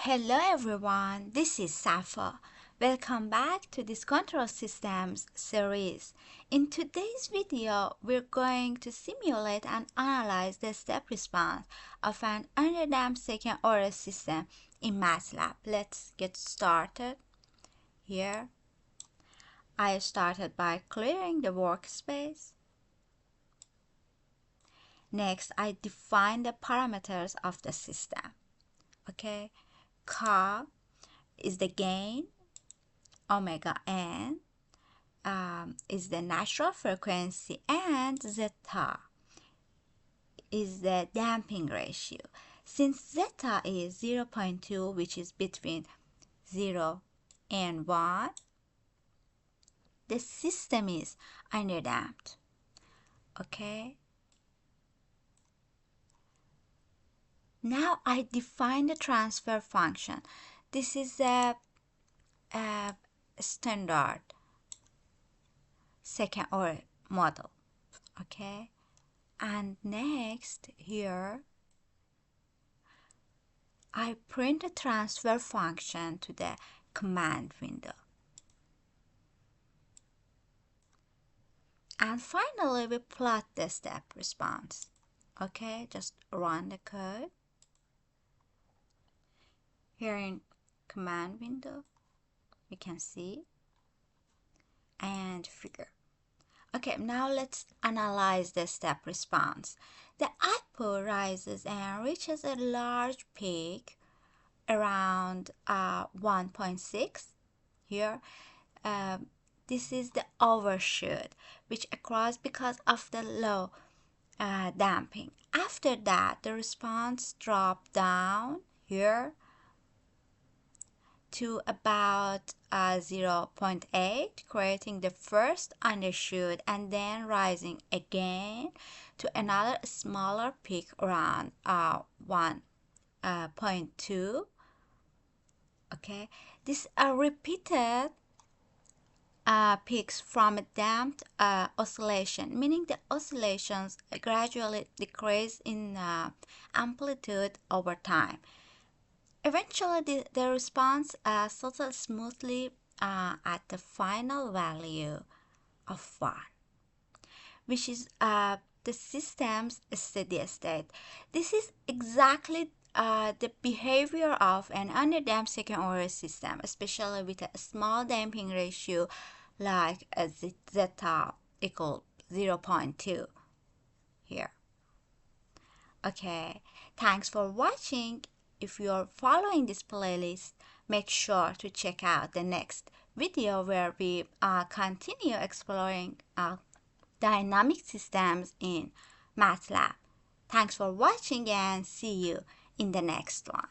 Hello everyone, this is Safa. Welcome back to this control systems series. In today's video, we're going to simulate and analyze the step response of an underdamped second order system in MATLAB. Let's get started. Here, I started by clearing the workspace. Next, I define the parameters of the system. Okay, K is the gain, omega n is the natural frequency, and zeta is the damping ratio. Since zeta is 0.2, which is between 0 and 1, the system is underdamped. Okay. Now I define the transfer function. This is a standard second order model. Okay. And next here, I print the transfer function to the command window. And finally, we plot the step response. Okay, just run the code. Here in command window, you can see and figure. Okay, now let's analyze the step response. The output rises and reaches a large peak around 1.6 here. This is the overshoot, which occurs because of the low damping. After that, the response dropped down here to about 0.8, creating the first undershoot, and then rising again to another smaller peak around 1.2. Okay, these are repeated peaks from a damped oscillation, meaning the oscillations gradually decrease in amplitude over time. Eventually, the response settles smoothly at the final value of 1, which is the system's steady state. This is exactly the behavior of an underdamped second order system, especially with a small damping ratio like zeta equal 0.2 here. Okay, thanks for watching. If you're following this playlist, make sure to check out the next video where we continue exploring dynamic systems in MATLAB. Thanks for watching and see you in the next one.